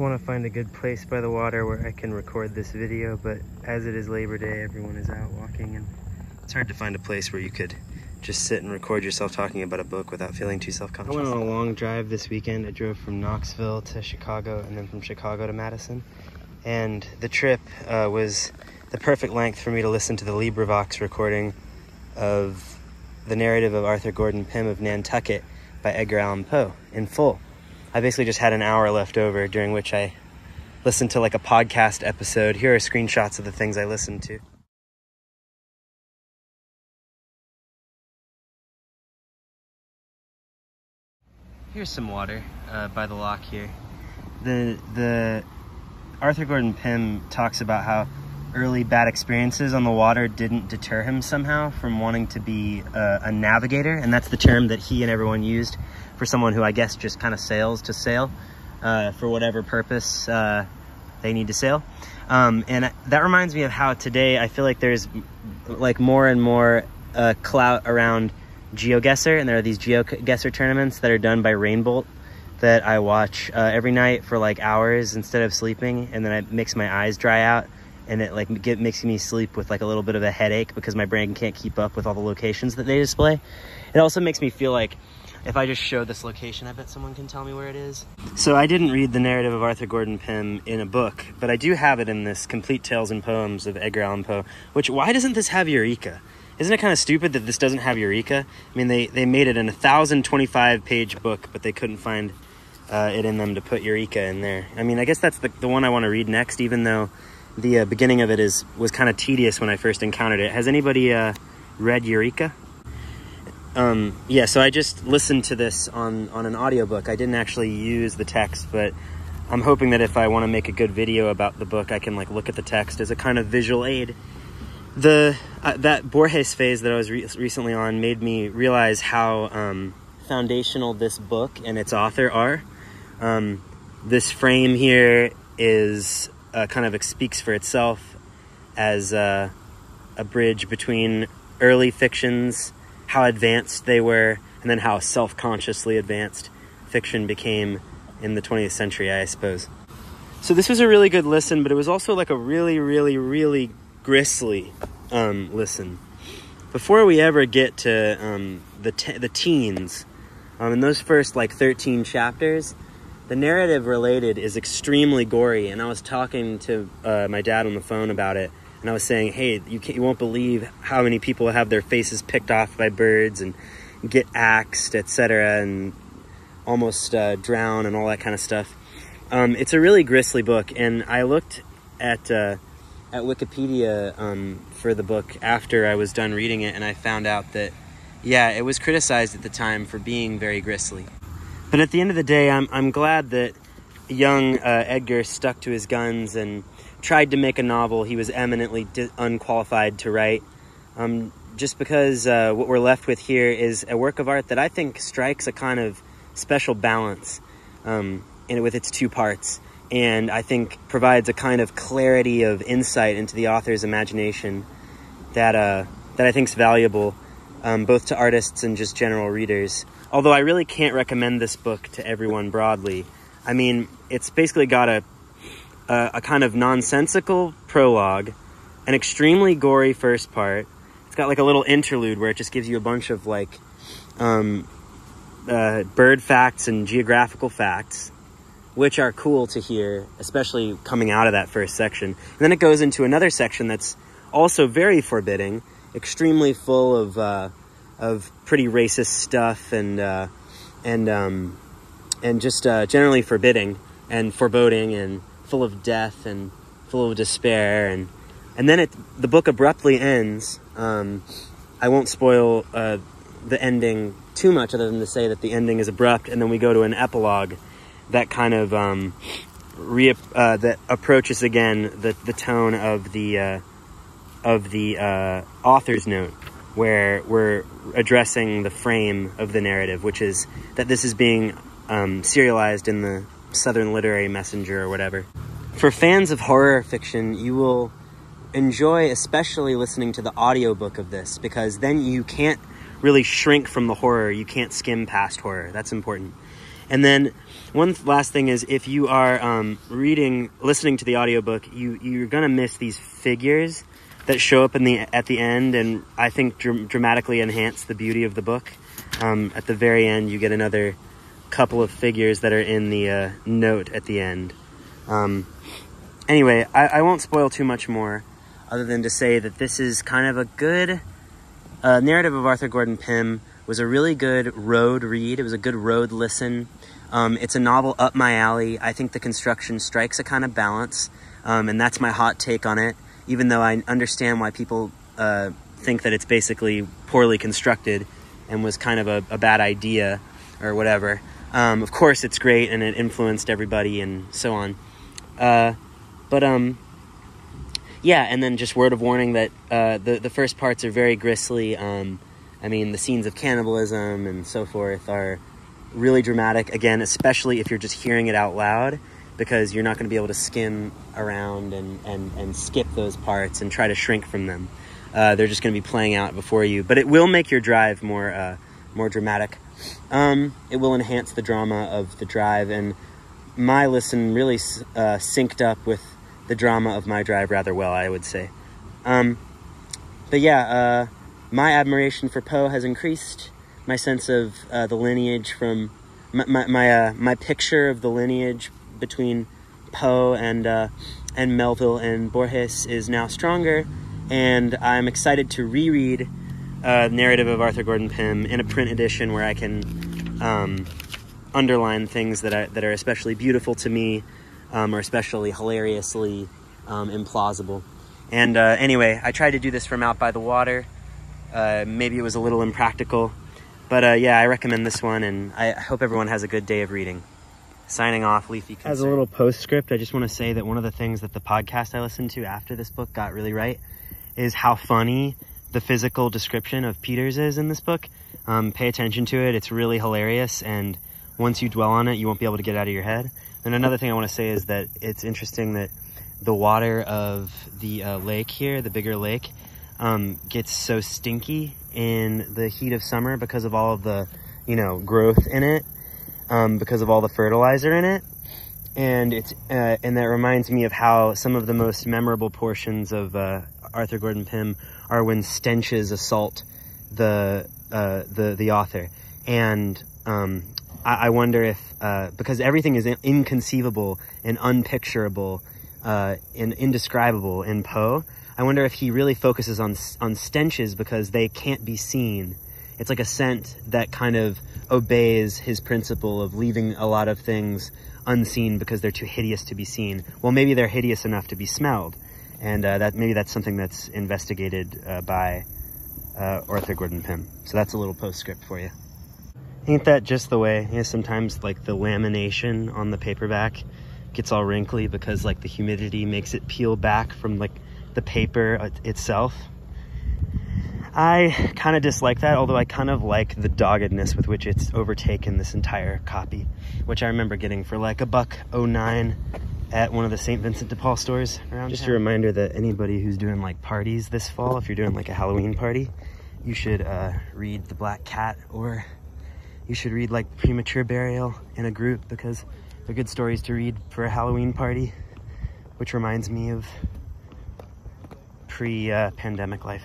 want to find a good place by the water where I can record this video, but as it is Labor Day, everyone is out walking, and it's hard to find a place where you could just sit and record yourself talking about a book without feeling too self-conscious. I went on a long drive this weekend. I drove from Knoxville to Chicago and then from Chicago to Madison, and the trip was the perfect length for me to listen to the LibriVox recording of the narrative of Arthur Gordon Pym of Nantucket by Edgar Allan Poe in full. I basically just had an hour left over during which I listened to like a podcast episode. Here are screenshots of the things I listened to. Here's some water by the lock here. The Arthur Gordon Pym talks about how early bad experiences on the water didn't deter him somehow from wanting to be a navigator, and that's the term that he and everyone used for someone who I guess just kind of sails to sail for whatever purpose they need to sail. And that reminds me of how today I feel like there's like more and more clout around GeoGuessr, and there are these GeoGuessr tournaments that are done by Georainbolt that I watch every night for like hours instead of sleeping, and then it makes my eyes dry out, and it like makes me sleep with like a little bit of a headache because my brain can't keep up with all the locations that they display. It also makes me feel like if I just show this location, I bet someone can tell me where it is. So I didn't read the narrative of Arthur Gordon Pym in a book, but I do have it in this Complete Tales and Poems of Edgar Allan Poe, which, why doesn't this have Eureka? Isn't it kind of stupid that this doesn't have Eureka? I mean, they made it an 1,025-page book, but they couldn't find it in them to put Eureka in there. I mean, I guess that's the one I want to read next, even though the beginning of it was kind of tedious when I first encountered it. Has anybody read Eureka? Yeah, so I just listened to this on an audiobook. I didn't actually use the text, but I'm hoping that if I want to make a good video about the book, I can like look at the text as a kind of visual aid. That Borges phase that I was recently on made me realize how foundational this book and its author are. This frame here is kind of speaks for itself as a bridge between early fictions, how advanced they were, and then how self-consciously advanced fiction became in the 20th century, I suppose. So this was a really good listen, but it was also like a really, really, really grisly listen. Before we ever get to the teens, in those first like 13 chapters, the narrative related is extremely gory, and I was talking to my dad on the phone about it, and I was saying, hey, you won't believe how many people have their faces picked off by birds and get axed, etc., and almost drown and all that kind of stuff. It's a really grisly book, and I looked at Wikipedia for the book after I was done reading it, and I found out that, yeah, it was criticized at the time for being very grisly. But at the end of the day, I'm glad that young Edgar stuck to his guns and tried to make a novel he was eminently unqualified to write, just because what we're left with here is a work of art that I think strikes a kind of special balance with its two parts, and I think provides a kind of clarity of insight into the author's imagination that I think is valuable both to artists and just general readers. Although I really can't recommend this book to everyone broadly. I mean, it's basically got a kind of nonsensical prologue, an extremely gory first part. It's got like a little interlude where it just gives you a bunch of like bird facts and geographical facts, which are cool to hear, especially coming out of that first section. And then it goes into another section that's also very forbidding, extremely full of pretty racist stuff and just generally forbidding and foreboding and full of death and full of despair, and then the book abruptly ends. I won't spoil the ending too much, other than to say that the ending is abrupt, and then we go to an epilogue that kind of that approaches again the tone of the author's note, where we're addressing the frame of the narrative, which is that this is being serialized in the Southern Literary Messenger or whatever. For fans of horror fiction, you will enjoy especially listening to the audiobook of this, because then you can't really shrink from the horror. You can't skim past horror. That's important. And then one last thing is, if you are listening to the audiobook, you're gonna miss these figures that show up at the end, and I think dramatically enhance the beauty of the book. At the very end, you get another couple of figures that are in the note at the end. Anyway, I won't spoil too much more, other than to say that this is kind of a good narrative of Arthur Gordon Pym. Was a really good road read. It was a good road listen. It's a novel up my alley. I think the construction strikes a kind of balance, and that's my hot take on it, even though I understand why people think that it's basically poorly constructed and was kind of a bad idea or whatever. Of course, it's great, and it influenced everybody and so on. Yeah, and then just word of warning that the first parts are very grisly. I mean, the scenes of cannibalism and so forth are really dramatic, again, especially if you're just hearing it out loud, because you're not going to be able to skim around and skip those parts and try to shrink from them. They're just going to be playing out before you, but it will make your drive more dramatic. It will enhance the drama of the drive, and my listen really synced up with the drama of my drive rather well, I would say. But yeah, my admiration for Poe has increased. My sense of the lineage from my picture of the lineage between Poe and Melville and Borges is now stronger, and I'm excited to reread Narrative of Arthur Gordon Pym in a print edition where I can underline things that are especially beautiful to me, or especially hilariously implausible. And anyway, I tried to do this from out by the water. Maybe it was a little impractical, but yeah, I recommend this one, and I hope everyone has a good day of reading. Signing off, Leafy Concern. As a little postscript, I just want to say that one of the things that the podcast I listened to after this book got really right is how funny the physical description of Peters is in this book. Pay attention to it. It's really hilarious, and once you dwell on it, you won't be able to get out of your head. And another thing I want to say is that it's interesting that the water of the lake here, the bigger lake, gets so stinky in the heat of summer because of all of the, growth in it, because of all the fertilizer in it. And and that reminds me of how some of the most memorable portions of Arthur Gordon Pym are when stenches assault the author. And I wonder if, because everything is inconceivable and unpicturable and indescribable in Poe, I wonder if he really focuses on stenches because they can't be seen. It's like a scent that kind of obeys his principle of leaving a lot of things unseen because they're too hideous to be seen. Well, maybe they're hideous enough to be smelled, and maybe that's something that's investigated by Arthur Gordon Pym. So that's a little postscript for you. Ain't that just the way? Sometimes like the lamination on the paperback gets all wrinkly because like the humidity makes it peel back from like the paper itself. I kind of dislike that, although I kind of like the doggedness with which it's overtaken this entire copy, which I remember getting for like $1.09 at one of the St. Vincent de Paul stores around Just town. A reminder that anybody who's doing like parties this fall, if you're doing like a Halloween party, you should read The Black Cat, or you should read like Premature Burial in a group, because they're good stories to read for a Halloween party, which reminds me of pre-pandemic life.